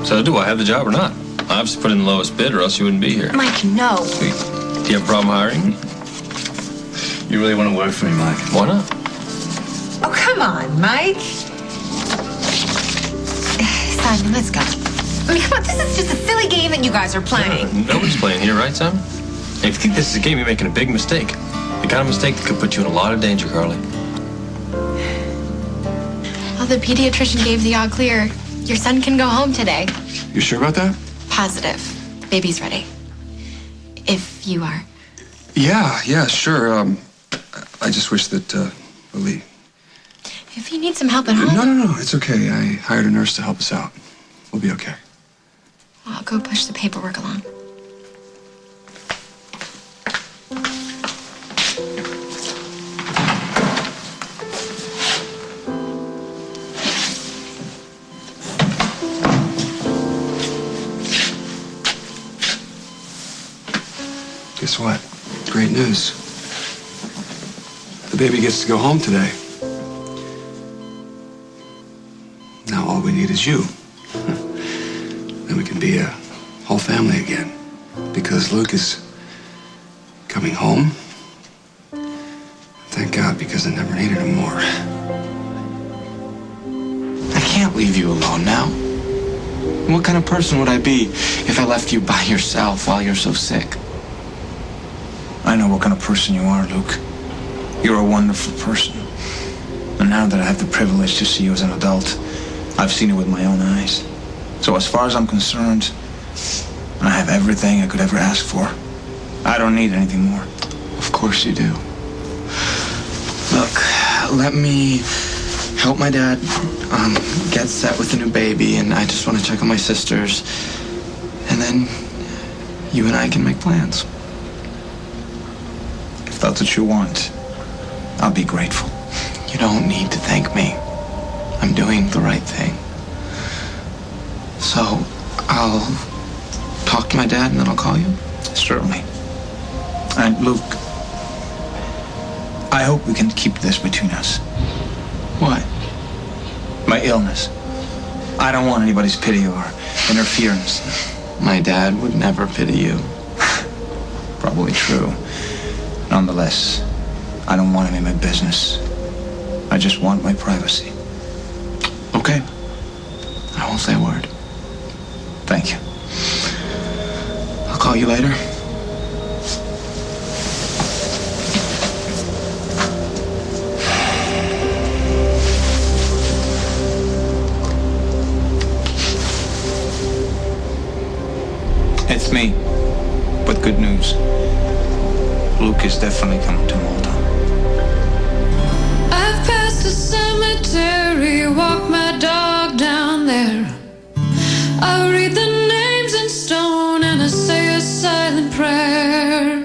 So do I have the job or not? I obviously put in the lowest bid or else you wouldn't be here. Mike, no. Do you have a problem hiring me? You really want to work for me, Mike? Why not? Oh, come on, Mike. Simon, let's go. I mean, come on, this is just a silly game that you guys are playing. Nobody's playing here, right, Simon? And if you think this is a game, you're making a big mistake. The kind of mistake that could put you in a lot of danger, Carly. Well, the pediatrician gave the all clear. Your son can go home today. You sure about that? Positive. The baby's ready. If you are. Yeah, sure. I just wish that, Lily... If you need some help at home. No, it's okay. I hired a nurse to help us out. We'll be okay. I'll go push the paperwork along. Guess what? Great news. The baby gets to go home today. Now all we need is you. Then we can be a whole family again. Because Luke is coming home. Thank God, because I never needed him more. I can't leave you alone now. What kind of person would I be if I left you by yourself while you're so sick? I know what kind of person you are, Luke. You're a wonderful person. And now that I have the privilege to see you as an adult, I've seen it with my own eyes. So as far as I'm concerned, I have everything I could ever ask for. I don't need anything more. Of course you do. Look, let me help my dad get set with the new baby, and I just want to check on my sisters. And then you and I can make plans. If that's what you want, I'll be grateful. You don't need to thank me. I'm doing the right thing. So I'll talk to my dad and then I'll call you. Certainly. And Luke, I hope we can keep this between us. What? My illness. I don't want anybody's pity or interference. My dad would never pity you. Probably true. Nonetheless, I don't want him in my business. I just want my privacy. Okay. I won't say a word. Thank you. I'll call you later. It's me, but good news. Luke is definitely coming to Malta. I've passed the cemetery, walked my dog down there. I read the names in stone and I say a silent prayer.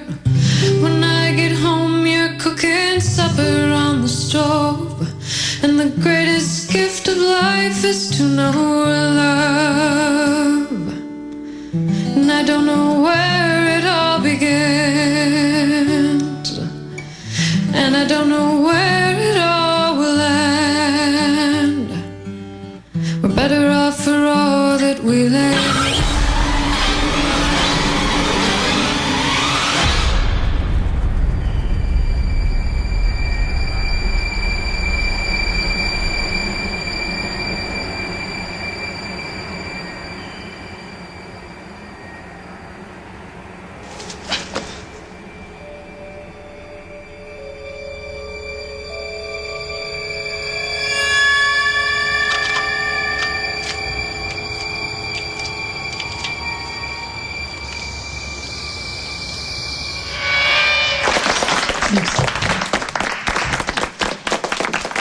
When I get home, you're cooking supper on the stove, and the greatest gift of life is to know love. And I don't know where it all begins, and I don't know where it all will end. We're better off for all that we live.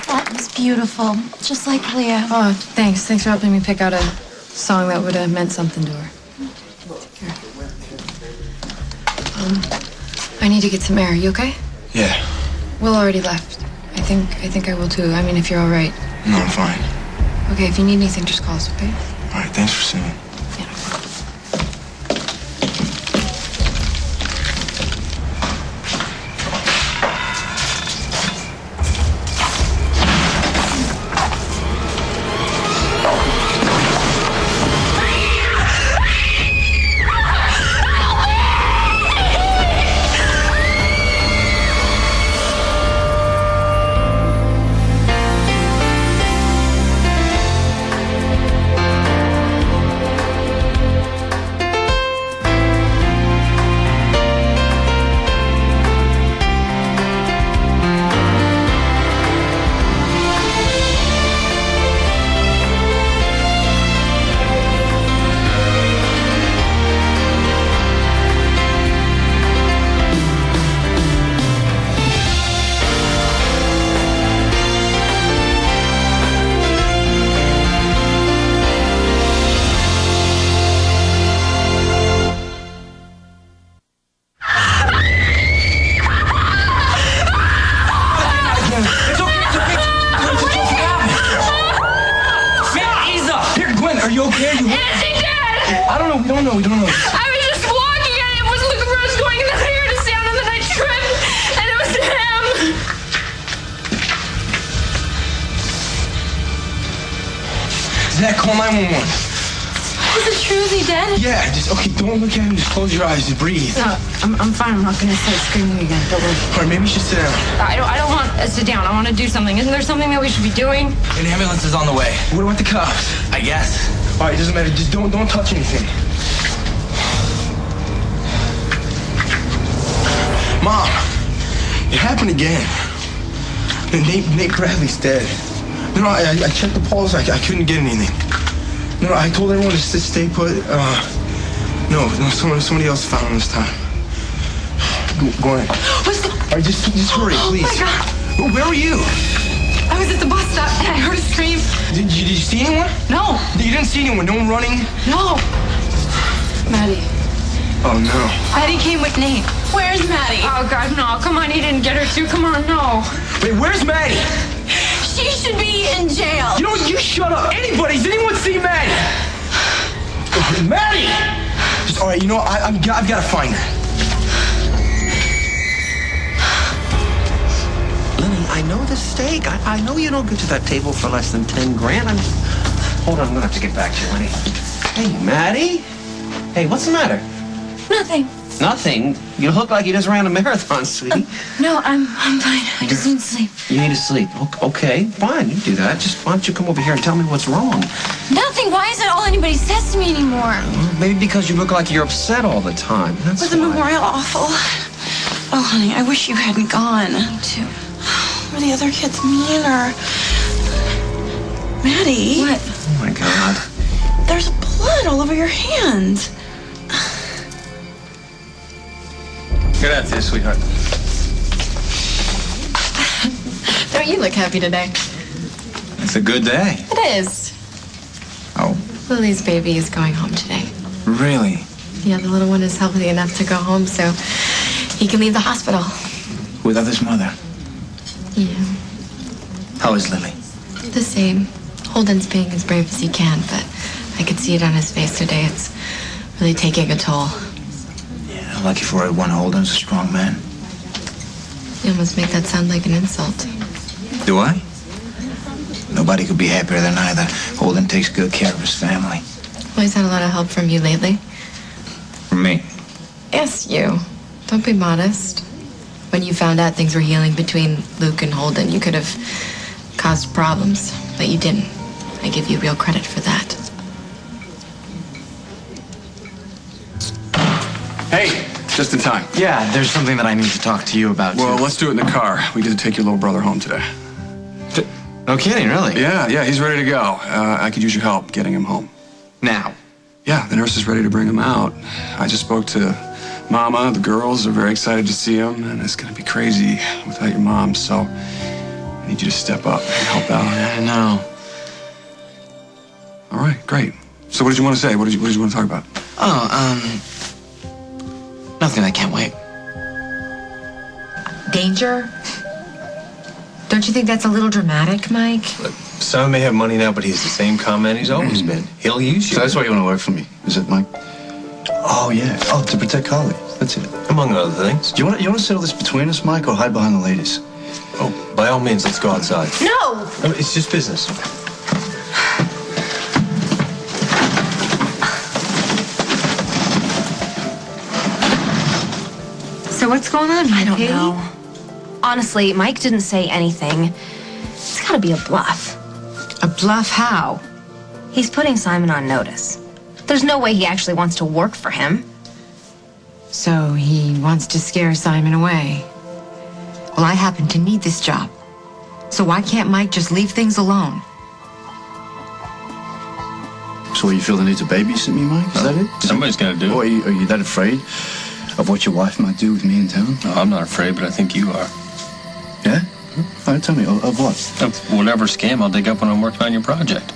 That was beautiful. Just like Leah. Oh, thanks. Thanks for helping me pick out a song that would have meant something to her. Here. I need to get some air. You okay? Yeah. Will already left. I think I will too. I mean, if you're all right. No, I'm fine. Okay, if you need anything, just call us, okay? All right, thanks for singing. Yeah. you okay? Are you okay? Is he dead? I don't know. We don't know. I was just walking and it was looking where I was going and then I heard a sound and then I tripped and it was him. Zach, call 911. Is it true? Is he dead? Yeah, okay, don't look at him. Just close your eyes. Just breathe. No, I'm fine. I'm not gonna start screaming again. Don't worry. All right, maybe you should sit down. I don't want to sit down. I want to do something. Isn't there something that we should be doing? An ambulance is on the way. What about the cops? I guess. All right, it doesn't matter. Just don't touch anything. Mom, it happened again. Nate Bradley's dead. No, I checked the pulse. I couldn't get anything. No, I told everyone to stay put. No, somebody else found him this time. Go on. What's the... All right, just hurry, please. Oh, my God. Where were you? I was at the bus stop and I heard a scream. Did you see anyone? No. You didn't see anyone? No one running? No. Maddie. Oh, no. Maddie came with Nate. Where's Maddie? Oh God, no, come on, he didn't get her too, come on, no. Wait, where's Maddie? She should be in jail. You know what? You shut up. Does anyone see Maddie? Maddie! Just, all right, you know, I've got to find her. Lenny, I know the stake. I know you don't get to that table for less than 10 grand. Hold on, I'm gonna have to get back to you, Lenny. Hey, Maddie. Hey, what's the matter? Nothing. Nothing. You look like you just ran a marathon, sweetie. No, I'm fine. I just need sleep. You need to sleep. Okay, fine. You do that. Just why don't you come over here and tell me what's wrong? Nothing. Why is that all anybody says to me anymore? Well, maybe because you look like you're upset all the time. That's Was the why. memorial awful? Oh, honey, I wish you hadn't gone. Me too. Were the other kids mean or... Maddie? What? Oh, my God. There's blood all over your hands. Get out there, sweetheart. Don't you look happy today? It's a good day. It is. Oh, Lily's baby is going home today. really? Yeah, the little one is healthy enough to go home, so he can leave the hospital. Without his mother? Yeah, How is Lily? the same. Holden's being as brave as he can, but I could see it on his face today. It's really taking a toll. Yeah, lucky for her, one Holden's a strong man. You almost make that sound like an insult. Do I? Nobody could be happier than either. Holden takes good care of his family. Well, he's had a lot of help from you lately. From me? Yes, you. Don't be modest. When you found out things were healing between Luke and Holden, you could have caused problems, but you didn't. I give you real credit for that. Hey, just in time. Yeah, there's something that I need to talk to you about, Well, too. let's do it in the car. We get to take your little brother home today. No kidding, really? Yeah, he's ready to go. I could use your help getting him home. Now. Yeah, the nurse is ready to bring him out. I just spoke to Mama. The girls are very excited to see him, and it's going to be crazy without your mom, so I need you to step up and help out. I know. All right, great. So what did you want to say? What did you want to talk about? Nothing. I can't wait. Danger? Don't you think that's a little dramatic, Mike? Simon may have money now, but he's the same con man he's always been. He'll use you. So that's why you want to work for me, is it, Mike? Oh, yeah. Oh, to protect Carly. That's it. Among other things. Do you want to settle this between us, Mike, or hide behind the ladies? Oh, by all means, let's go outside. No! It's just business. So what's going on, I don't Katie? know. Honestly, Mike didn't say anything. It's gotta be a bluff. A bluff how? He's putting Simon on notice. There's no way he actually wants to work for him. So he wants to scare Simon away. Well, I happen to need this job. So why can't Mike just leave things alone? So you feel the need to babysit me, Mike? Is that it? Somebody's got to do it. Or are you that afraid of what your wife might do with me in town? No, I'm not afraid, but I think you are. Yeah? All right, tell me, of what? Of whatever scam I'll dig up when I'm working on your project.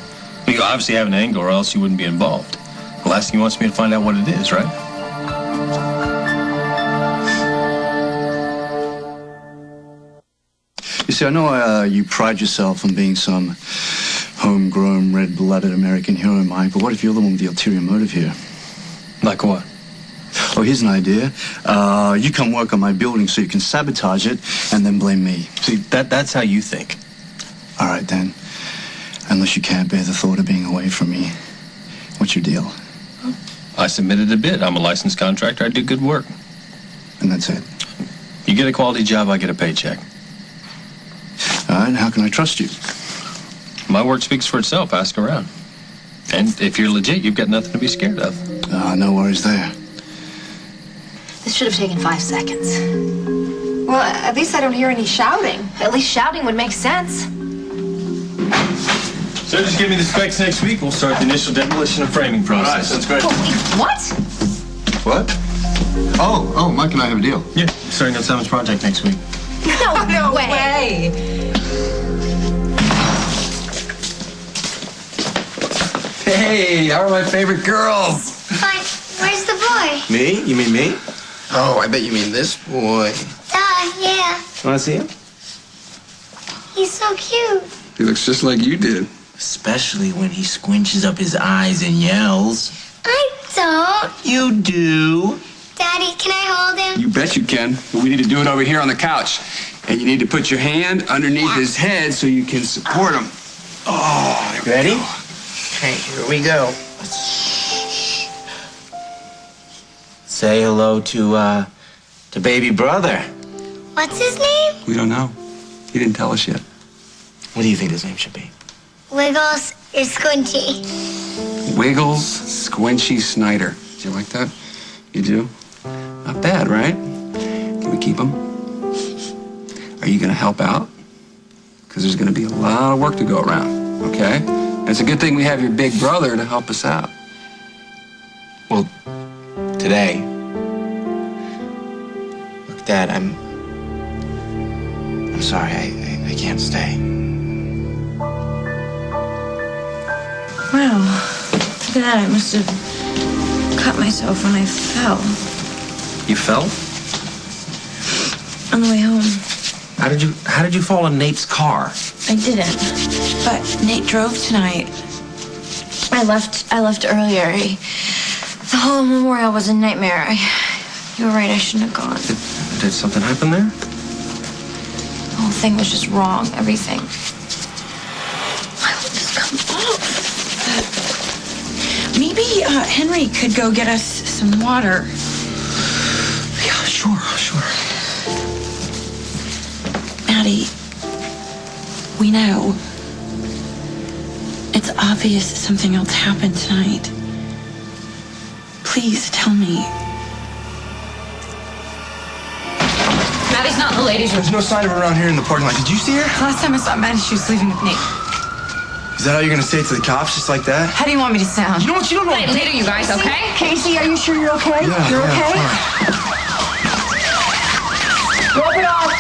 You obviously have an angle, or else you wouldn't be involved. The last thing he wants me to find out what it is, right? You see, I know you pride yourself on being some homegrown, red-blooded American hero, Mike. But what if you're the one with the ulterior motive here? Like what? Oh, here's an idea. You come work on my building so you can sabotage it and then blame me. See, that's how you think. All right, then. Unless you can't bear the thought of being away from me. What's your deal? I submitted a bid. I'm a licensed contractor. I do good work. And that's it? You get a quality job, I get a paycheck. All right, how can I trust you? My work speaks for itself. Ask around. And if you're legit, you've got nothing to be scared of. No worries there. This should have taken 5 seconds. Well, at least I don't hear any shouting. At least shouting would make sense. So just give me the specs next week. We'll start the initial demolition and framing process. All right, sounds great. What? What? Oh, Mike and I have a deal. Yeah, starting on Simon's project next week. No way. Hey, how are my favorite girls? Fine. Where's the boy? Me? You mean me? Oh, I bet you mean this boy. Yeah. Want to see him? He's so cute. He looks just like you did. Especially when he squinches up his eyes and yells. I don't. You do. Daddy, can I hold him? You bet you can. But we need to do it over here on the couch. And you need to put your hand underneath his head so you can support him. Oh, Ready? Okay, here we go. Say hello to baby brother. What's his name? We don't know. He didn't tell us yet. What do you think his name should be? Wiggles or Squinty? Wiggles Squinchy Snyder. Do you like that? You do? Not bad, right? Can we keep him? Are you going to help out? Because there's going to be a lot of work to go around, okay? And it's a good thing we have your big brother to help us out. Well, today. Look, Dad, I'm sorry. I can't stay. Wow. Look at that. I must have cut myself when I fell You fell? on the way home. How did you fall in Nate's car? I didn't. But Nate drove tonight. I left earlier. The whole memorial was a nightmare. You were right. I shouldn't have gone. Did something happen there? The whole thing was just wrong. Everything. Why won't this come off? Maybe Henry could go get us some water. Yeah, sure. Maddie, we know. It's obvious something else happened tonight. Please tell me. Maddie's not in the ladies' room. There's no sign of her around here in the parking lot. Did you see her? Last time I saw Maddie, she was leaving with Nate. Is that how you're gonna say it to the cops, just like that? How do you want me to sound? You know what? You don't know. Hey, later, you guys, okay? Casey, are you sure you're okay? Yeah, You're yeah, okay? Drop it off.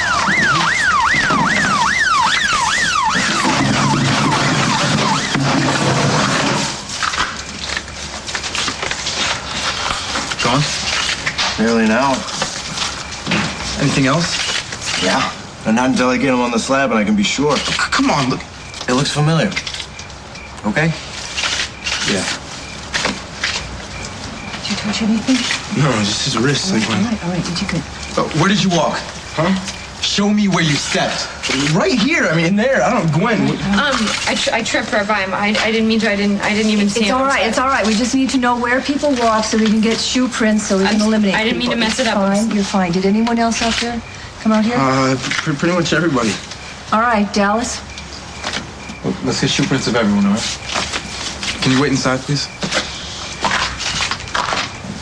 Gone? Nearly an hour. Anything else? Yeah. And not until I get him on the slab and I can be sure. Come on, look. It looks familiar. Okay? Yeah. Did you touch anything? No, just his wrist. Like, All right, did you good? where did you walk? Huh? Show me where you stepped. Right here. I mean, in there. I don't know, Gwen. I tripped right by him. I didn't mean to. I didn't even see It's him. all right. It's all right. We just need to know where people walk so we can get shoe prints so we can eliminate. I didn't mean to people. mess it It's up. Fine. You're fine. Did anyone else out there come out here? Pretty much everybody. All right, Dallas. Well, let's get shoe prints of everyone, all right? Can you wait inside, please?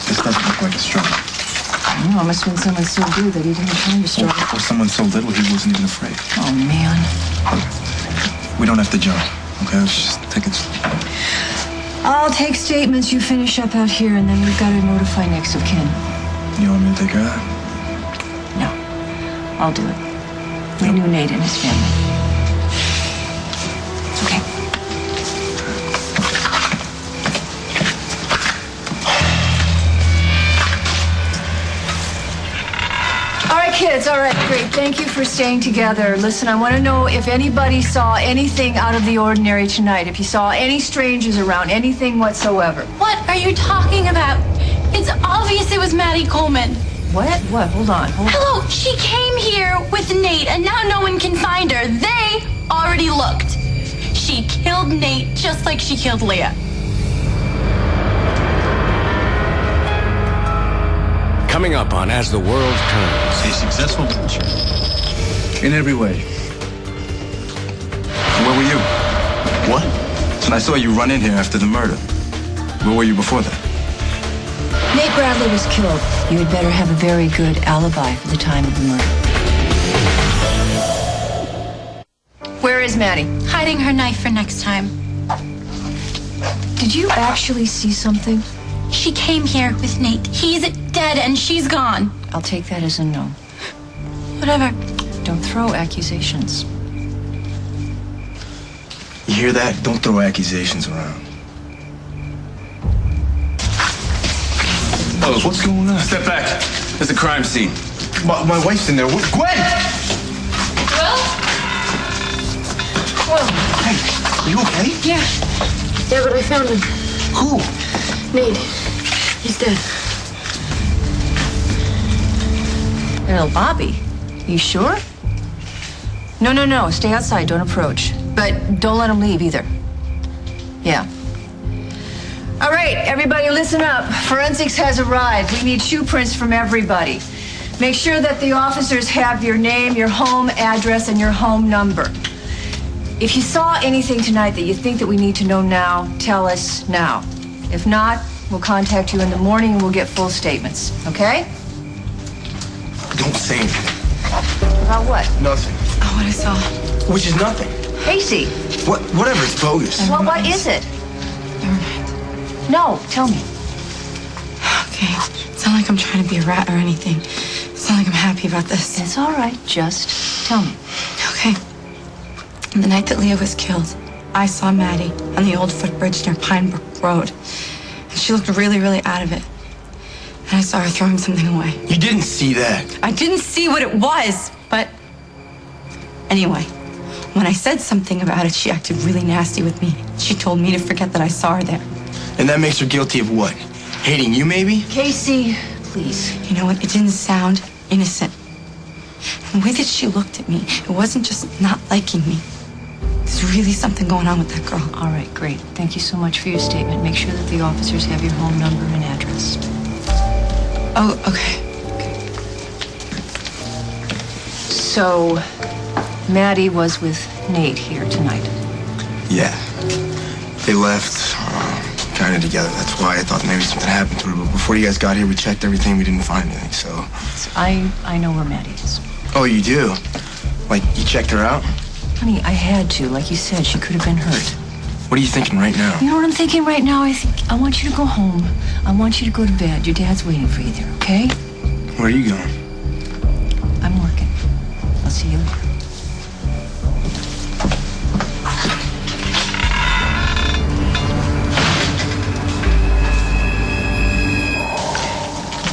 This doesn't look like a struggle. I don't know. It must have been someone so good that he didn't try to struggle. Or someone so little he wasn't even afraid. Oh, man. We don't have to jump. Okay, let's just take it slow. I'll take statements. You finish up out here, and then we've got to notify next of kin. You want me to take care of that? No, I'll do it. We knew Nate and his family. It's okay. All right, kid. kids. All right, great. Thank you for staying together. Listen, I want to know if anybody saw anything out of the ordinary tonight. If you saw any strangers around, anything whatsoever. What are you talking about? It's obvious it was Maddie Coleman. What? What? Hold on. Hello, she came here with Nate, and now no one can find her. They already looked. She killed Nate just like she killed Leah. Coming up on As the World Turns. A successful preacher. In every way. Where were you? What? And I saw you run in here after the murder. Where were you before that? Nate Bradley was killed. You had better have a very good alibi for the time of the murder. Where is Maddie? Hiding her knife for next time. Did you actually see something? She came here with Nate. He's dead and she's gone. I'll take that as a no. Whatever. Don't throw accusations. You hear that? Don't throw accusations around. Oh, what's going on? Step back. There's a crime scene. My wife's in there. Gwen! Will? Hey, are you okay? Yeah. Yeah, but I found him. Who? Nate. He's dead. Little Bobby. You sure? No. Stay outside. Don't approach. But don't let him leave either. Yeah. All right, everybody listen up. Forensics has arrived. We need shoe prints from everybody. Make sure that the officers have your name, your home address, and your home number. If you saw anything tonight that you think that we need to know now, tell us now. If not, we'll contact you in the morning and we'll get full statements, okay? Don't say anything. About what? Nothing. Oh, what I saw. Which is nothing. Casey. Whatever, it's bogus. Well, what is it? Never mind. No, tell me. Okay. It's not like I'm trying to be a rat or anything. It's not like I'm happy about this. It's all right. Just tell me. Okay. The night that Leah was killed, I saw Maddie on the old footbridge near Pine Brook Road. And she looked really, really out of it. And I saw her throwing something away. You didn't see that. I didn't see what it was, but anyway, when I said something about it, she acted really nasty with me. She told me to forget that I saw her there. And that makes her guilty of what? Hating you, maybe? Casey, please. You know what? It didn't sound innocent. And the way that she looked at me, it wasn't just not liking me. There's really something going on with that girl. All right, great. Thank you so much for your statement. Make sure that the officers have your home number and address. Oh, okay. So, Maddie was with Nate here tonight. Yeah. They left kind of together. That's why I thought maybe something happened to her. But before you guys got here, we checked everything. We didn't find anything, so... I know where Maddie is. Oh, you do? Like, you checked her out? Honey, I had to. Like you said, she could have been hurt. What are you thinking right now? You know what I'm thinking right now? I want you to go home. I want you to go to bed. Your dad's waiting for you there, okay? Where are you going? I'm working. I'll see you later.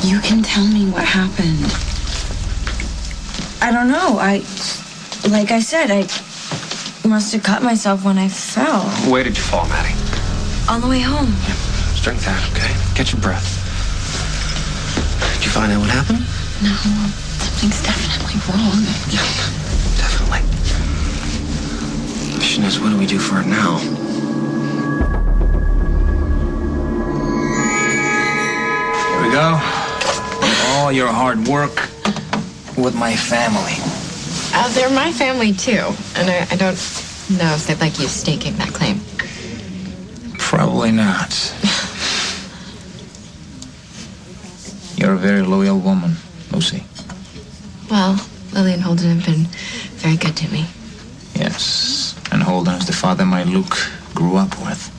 You can tell me what happened. I don't know. Like I said, I must have cut myself when I fell. Where did you fall, Maddie? On the way home. Strength out, okay? Catch your breath. Did you find out what happened? No, something's definitely wrong. Yeah, definitely. The question is, what do we do for it now? Here we go. All your hard work with my family. They're my family, too. And I don't know if they'd like you staking that claim. Probably not. You're a very loyal woman, Lucy. Well, Lily and Holden have been very good to me. Yes, and Holden is the father my Luke grew up with.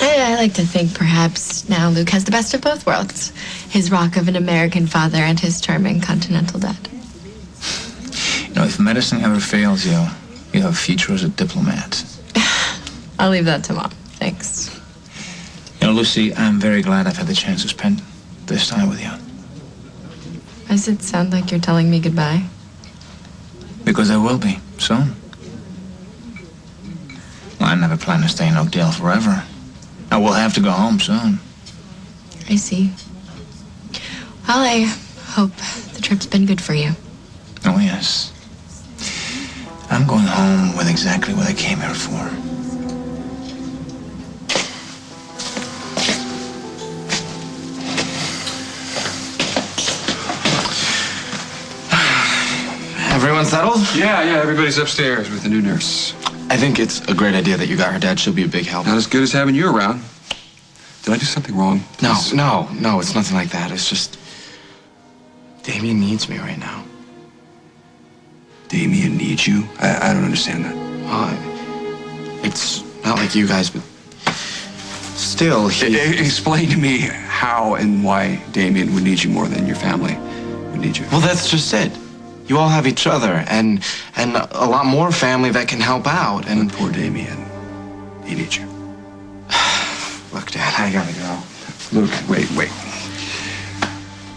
I like to think perhaps now Luke has the best of both worlds. His rock of an American father and his charming continental dad. You know, if medicine ever fails you, you have a future as a diplomat. I'll leave that to Mom. Thanks. You know, Lucy, I'm very glad I've had the chance to spend this time with you. Does it sound like you're telling me goodbye? Because I will be, soon. Well, I never plan to stay in Oakdale forever. I will have to go home soon. I see. Well, I hope the trip's been good for you. Oh, yes. I'm going home with exactly what I came here for. Everyone settled? Yeah, everybody's upstairs with the new nurse. I think it's a great idea that you got her dad. She'll be a big help. Not as good as having you around. Did I do something wrong? No, it's nothing like that. It's just... Damien needs me right now. Damien needs you? I don't understand that. It's not like you guys, but... Still, Explain to me how and why Damien would need you more than your family would need you. Well, that's just it. You all have each other, and a lot more family that can help out, and... But poor Damien, he needs you. Look, Dad, I gotta go. Luke, wait.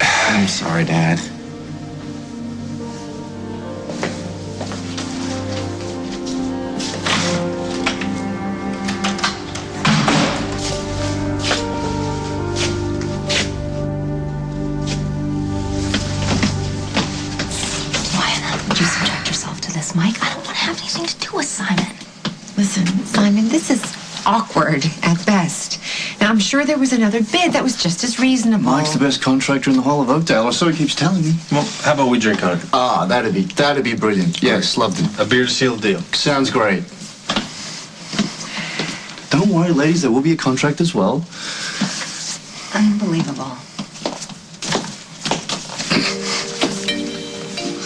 I'm sorry, Dad. Would you subject yourself to this, Mike? I don't want to have anything to do with Simon. Listen, Simon, this is awkward at best. Now, I'm sure there was another bid that was just as reasonable. Mike's the best contractor in the whole of Oakdale, or so he keeps telling me. Well, how about we drink on it? Ah, that'd be brilliant. Yes, loved it. A beer to seal the deal. Sounds great. Don't worry, ladies, there will be a contract as well. Unbelievable.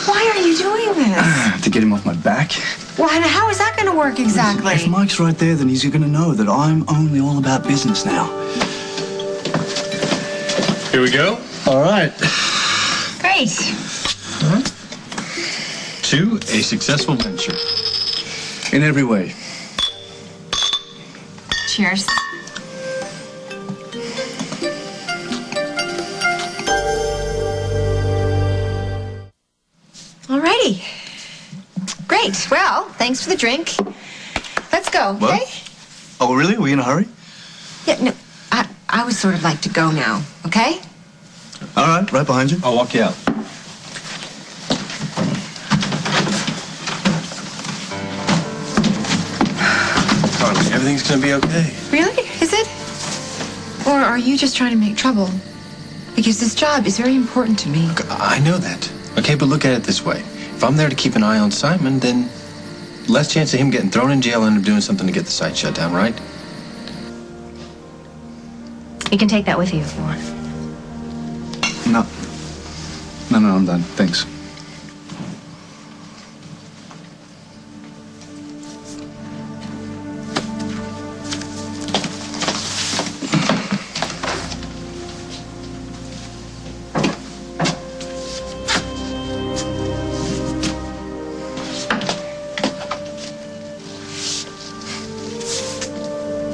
Why are you doing this? To get him off my back. Well, how is that going to work exactly? If Mike's right there, then he's going to know that I'm only all about business now. Here we go. All right. Great. To a successful venture. In every way. Cheers. Alrighty. Great. Well, thanks for the drink. Let's go, What? okay? Oh, really? Are we in a hurry? Yeah, no, I would sort of like to go now, okay? All right, right behind you. I'll walk you out. Carly, everything's gonna be okay. Really? Is it? Or are you just trying to make trouble? Because this job is very important to me. Look, I know that. Okay, but look at it this way. If I'm there to keep an eye on Simon, then less chance of him getting thrown in jail and of doing something to get the site shut down, right? You can take that with you if you want. No, I'm done. Thanks.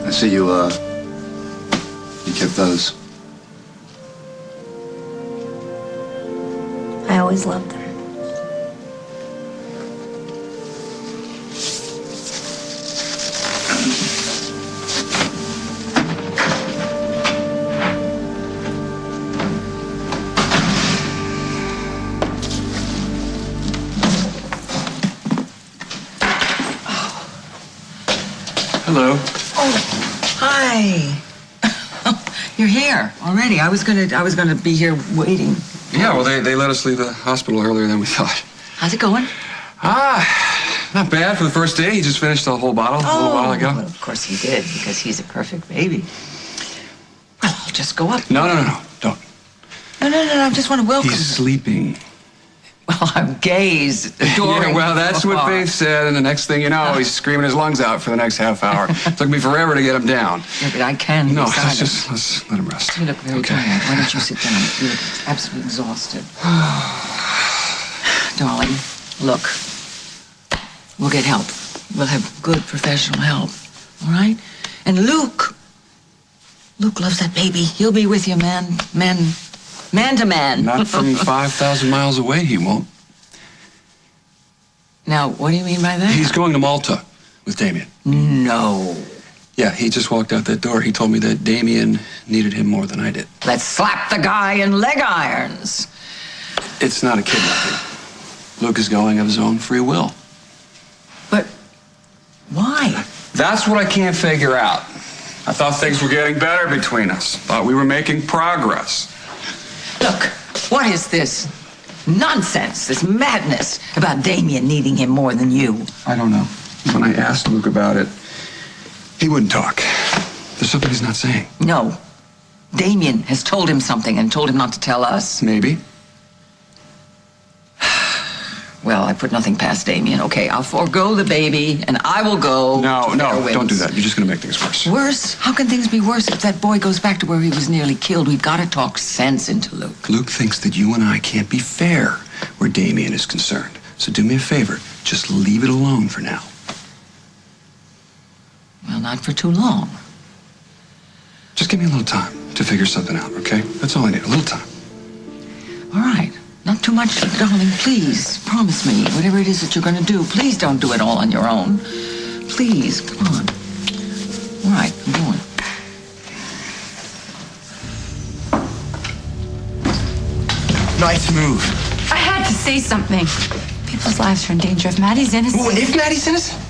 I see you kept those. I always loved them. Hello. Oh, hi. You're here already. I was gonna be here waiting. Yeah, well, they let us leave the hospital earlier than we thought. How's it going? Not bad for the first day. He just finished the whole bottle a little while ago. Well, of course he did, because he's a perfect baby. Well, I'll just go up. No, don't. No, I just want to welcome He's sleeping. Well, I'm gazed, adoring. Yeah, well, that's what Faith said, and the next thing you know, he's screaming his lungs out for the next half hour. Took me forever to get him down. Yeah, but I can. No, be silent. let's let him rest. You look very tired. Why don't you sit down? You look absolutely exhausted. Darling, look. We'll get help. We'll have good professional help. All right? And Luke loves that baby. He'll be with you, man. Men Man to man. Not from 5,000 miles away, he won't. Now, what do you mean by that? He's going to Malta with Damien. No. Yeah, he just walked out that door. He told me that Damien needed him more than I did. Let's slap the guy in leg irons. It's not a kidnapping. Luke is going of his own free will. But why? That's what I can't figure out. I thought things were getting better between us. Thought we were making progress. Look, what is this nonsense, this madness about Damien needing him more than you? I don't know. When I asked Luke about it, he wouldn't talk. There's something he's not saying. No. Damien has told him something and told him not to tell us. Maybe. Well, I put nothing past Damien. Okay, I'll forego the baby, and I will go. No, don't do that. You're just going to make things worse. Worse? How can things be worse if that boy goes back to where he was nearly killed? We've got to talk sense into Luke. Luke thinks that you and I can't be fair where Damien is concerned. So do me a favor. Just leave it alone for now. Well, not for too long. Just give me a little time to figure something out, okay? That's all I need, a little time. All right. Not too much, darling. Please, promise me, whatever it is that you're going to do, please don't do it all on your own. Please, come on. All right, I'm going. Nice move. I had to say something. People's lives are in danger. If Maddie's innocent... Well, if Maddie's innocent?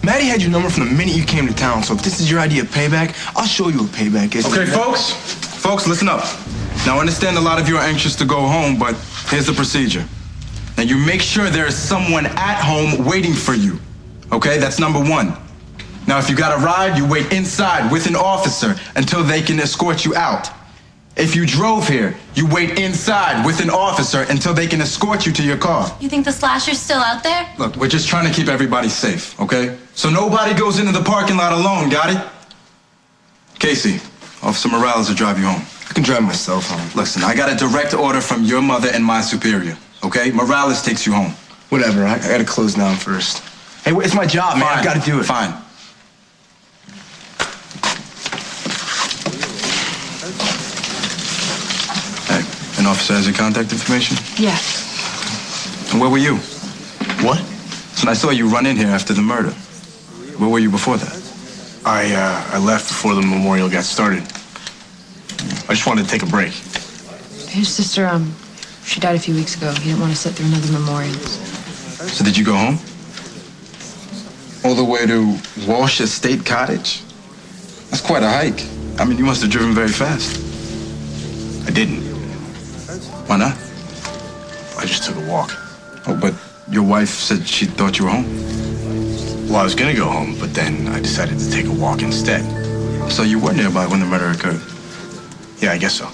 Maddie had your number from the minute you came to town, so if this is your idea of payback, I'll show you what payback is. Okay, folks. Folks, listen up. Now, I understand a lot of you are anxious to go home, but here's the procedure. Now, you make sure there is someone at home waiting for you. Okay? That's number one. Now, if you got a ride, you wait inside with an officer until they can escort you out. If you drove here, you wait inside with an officer until they can escort you to your car. You think the slasher's still out there? Look, we're just trying to keep everybody safe, okay? So nobody goes into the parking lot alone, got it? Casey, Officer Morales will drive you home. I can drive myself home. Listen, I got a direct order from your mother and my superior, okay? Morales takes you home. Whatever, I gotta close down first. Hey, it's my job, man. I gotta do it. Fine. Hey, an officer has your contact information? Yeah. And where were you? What? So I saw you run in here after the murder. Where were you before that? I left before the memorial got started. I just wanted to take a break. His sister, she died a few weeks ago. He didn't want to sit through another memorial. So did you go home? All the way to Walsh Estate Cottage? That's quite a hike. I mean, you must have driven very fast. I didn't. Why not? I just took a walk. Oh, but your wife said she thought you were home? Well, I was gonna go home, but then I decided to take a walk instead. So you were nearby when the murder occurred? Yeah, I guess so.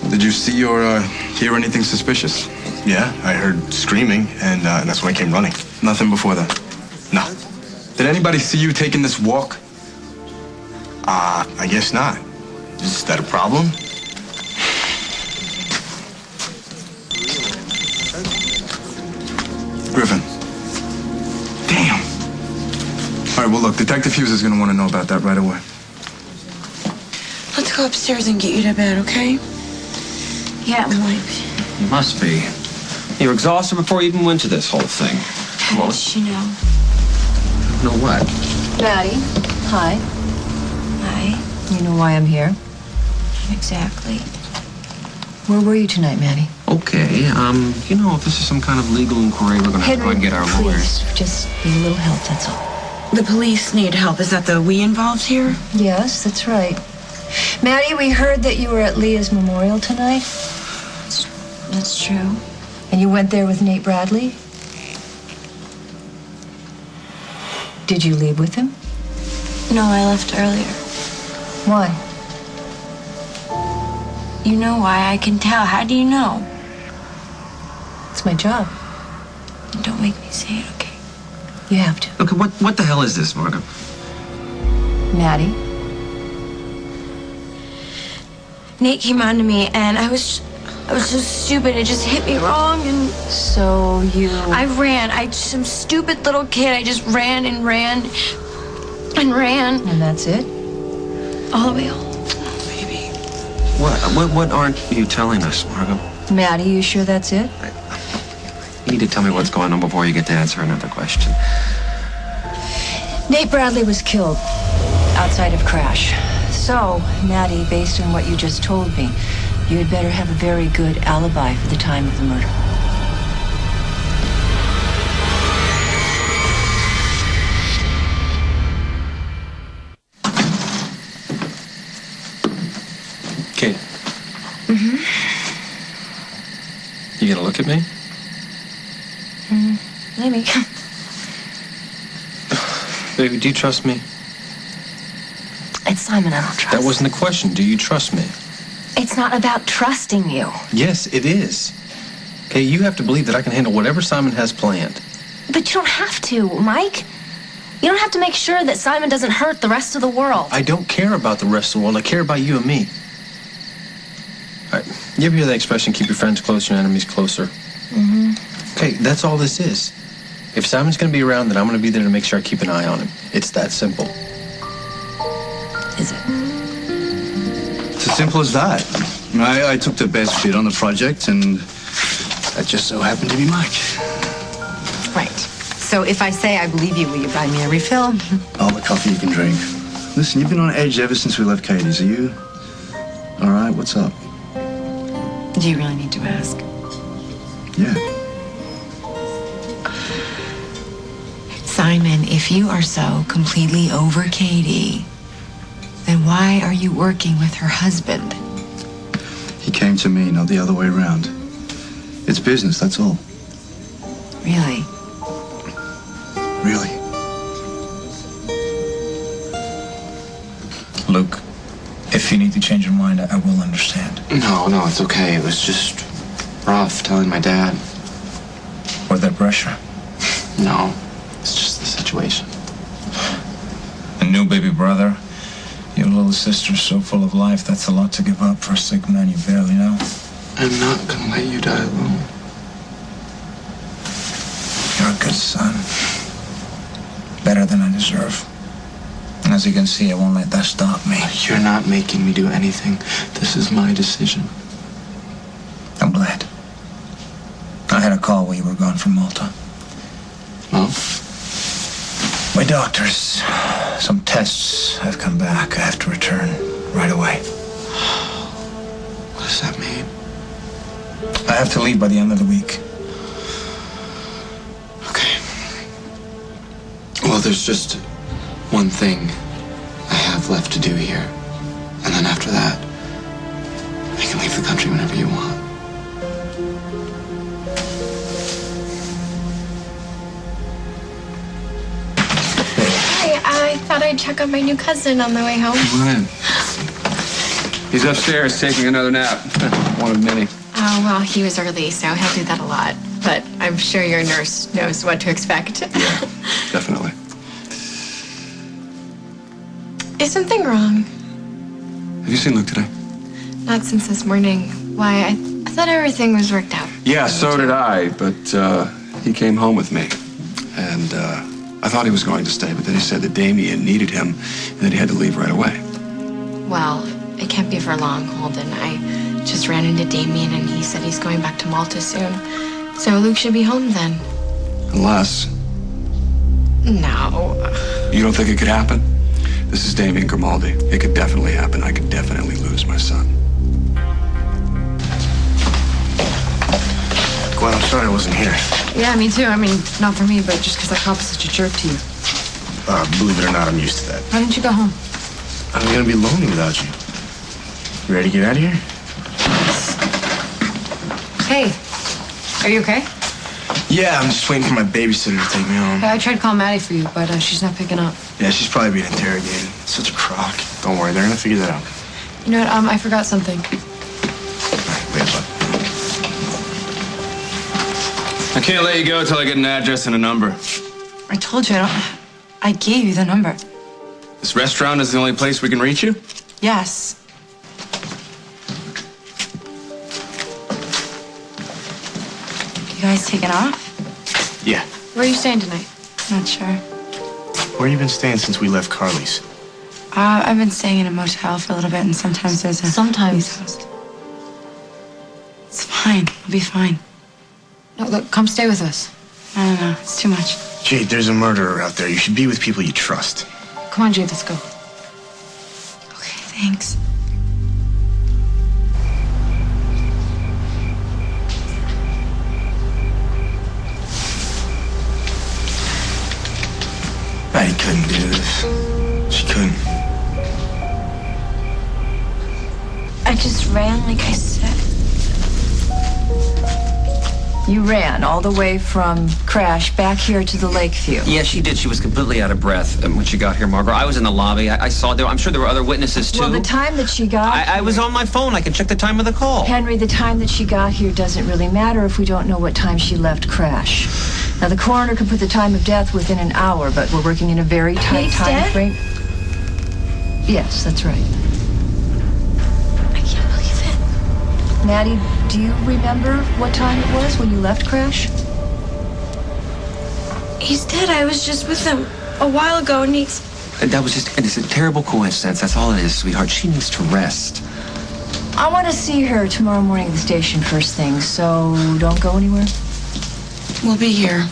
Did you see or hear anything suspicious? Yeah, I heard screaming, and that's when I came running. Nothing before that? No. Did anybody see you taking this walk? I guess not. Is that a problem? Griffin. Damn. All right, well, look, Detective Hughes is going to want to know about that right away. Let's go upstairs and get you to bed, okay? Yeah, I'm like... You must be. You were exhausted before you even went to this whole thing. How does she know? Know what? Maddie, hi. Hi. You know why I'm here? Exactly. Where were you tonight, Maddie? Okay, you know, if this is some kind of legal inquiry, we're gonna have to go and get our lawyers. Please, just need a little help, that's all. The police need help. Is that the we involved here? Yes, that's right. Maddie, we heard that you were at Leah's memorial tonight. That's true. And you went there with Nate Bradley? Did you leave with him? No, I left earlier. Why? You know why, I can tell. How do you know? It's my job. Don't make me say it, okay? You have to. Okay, what the hell is this, Margo? Maddie? Nate came on to me, and I was so stupid. It just hit me wrong, and... So you... I ran. Some stupid little kid. I just ran and ran and ran. And that's it? All the way home. What aren't you telling us, Margot? Maddie, you sure that's it? You need to tell me what's going on before you get to answer another question. Nate Bradley was killed outside of Crash. So, Maddie, based on what you just told me, you had better have a very good alibi for the time of the murder. Kate. You gonna look at me? Maybe. Baby, do you trust me? It's Simon I don't trust. That wasn't the question. Do you trust me? It's not about trusting you. Yes, it is. Okay, you have to believe that I can handle whatever Simon has planned. But you don't have to, Mike. You don't have to make sure that Simon doesn't hurt the rest of the world. I don't care about the rest of the world. I care about you and me. All right, you ever hear that expression, keep your friends close, your enemies closer? Okay, that's all this is. If Simon's going to be around, then I'm going to be there to make sure I keep an eye on him. It's that simple. Is it? It's as simple as that. I took the best bid on the project, and that just so happened to be Mike. Right. So if I say I believe you, will you buy me a refill? All the coffee you can drink. Listen, you've been on edge ever since we left Katie's. Are you all right? What's up? Do you really need to ask? Yeah. Simon, if you are so completely over Katie, then why are you working with her husband? He came to me, not the other way around. It's business, that's all. Really? Really. Luke, if you need to change your mind, I will understand. No, it's okay. It was just rough telling my dad. Was there pressure? No, it's just the situation. A new baby brother. Your little sister's so full of life, that's a lot to give up for a sick man you barely know. I'm not gonna let you die alone. You're a good son. Better than I deserve. And as you can see, I won't let that stop me. You're not making me do anything. This is my decision. I'm glad. I had a call while you were gone from Malta. Oh? My doctors. Some tests have come back. I have to return right away. What does that mean? I have to leave by the end of the week. Okay. Well, there's just one thing I have left to do here. And then after that, I can leave the country whenever you want. I thought I'd check on my new cousin on the way home. Come on in. He's upstairs taking another nap. One of many. Oh, well, he was early, so he'll do that a lot. But I'm sure your nurse knows what to expect. Yeah, definitely. Is something wrong? Have you seen Luke today? Not since this morning. Why, I thought everything was worked out. Yeah, so did I, but he came home with me. And I thought he was going to stay, but then he said that Damien needed him and that he had to leave right away. Well, it can't be for long, Holden. I just ran into Damien and he said he's going back to Malta soon. So Luke should be home then. Unless... No. You don't think it could happen? This is Damien Grimaldi. It could definitely happen. I could definitely lose my son. Gwen, I'm sorry I wasn't here. Yeah, me too. I mean, not for me, but just because that cop is such a jerk to you. Believe it or not, I'm used to that. Why didn't you go home? I'm gonna be lonely without you. You ready to get out of here? Hey, are you okay? Yeah, I'm just waiting for my babysitter to take me home. I tried calling Maddie for you, but she's not picking up. Yeah, she's probably being interrogated. Such a crock. Don't worry, they're gonna figure that out. You know what? I forgot something. I can't let you go until I get an address and a number. I told you I gave you the number. This restaurant is the only place we can reach you? Yes. You guys taking off? Yeah. Where are you staying tonight? Not sure. Where you been staying since we left Carly's? I've been staying in a motel for a little bit, and sometimes there's a... Sometimes. It's fine. I'll be fine. No, look, come stay with us. No. It's too much. Jade, there's a murderer out there. You should be with people you trust. Come on, Jade, let's go. Okay, thanks. Maddie couldn't do this. She couldn't. I just ran like I said. You ran all the way from Crash back here to the Lakeview. Yeah, she did. She was completely out of breath when she got here, Margaret. I was in the lobby. I saw there. I'm sure there were other witnesses, too. Well, the time that she got I was on my phone. I can check the time of the call. Henry, the time that she got here doesn't really matter if we don't know what time she left Crash. Now, the coroner could put the time of death within an hour, but we're working in a very tight time frame. Yes, that's right. I can't believe it. Maddie, do you remember what time it was when you left Crash? He's dead. I was just with him a while ago, and he's... That was just, it's a terrible coincidence. That's all it is, sweetheart. She needs to rest. I want to see her tomorrow morning at the station first thing, so don't go anywhere. We'll be here.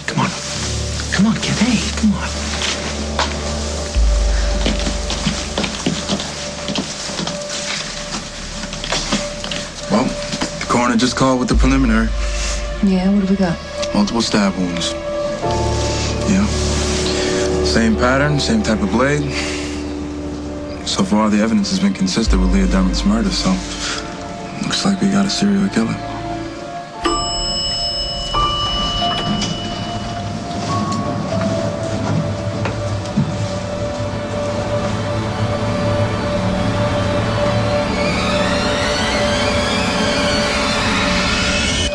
Come on. Come on, kid. Hey, come on. Well, the coroner just called with the preliminary. Yeah, what do we got? Multiple stab wounds. Yeah. Same pattern, same type of blade. So far, the evidence has been consistent with Leah Dermott's murder, so looks like we got a serial killer.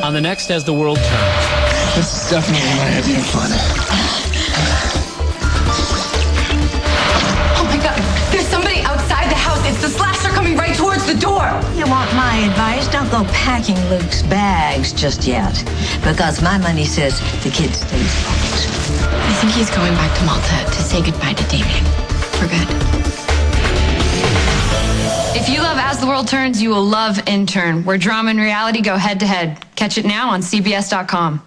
On the next As the World Turns. This is definitely my idea of fun. Oh my God, there's somebody outside the house. It's the slasher coming right towards the door. You want my advice? Don't go packing Luke's bags just yet. Because my money says the kid stays put. I think he's going back to Malta to say goodbye to Damien. For good. If you love As the World Turns, you will love Intern, where drama and reality go head to head. Catch it now on CBS.com.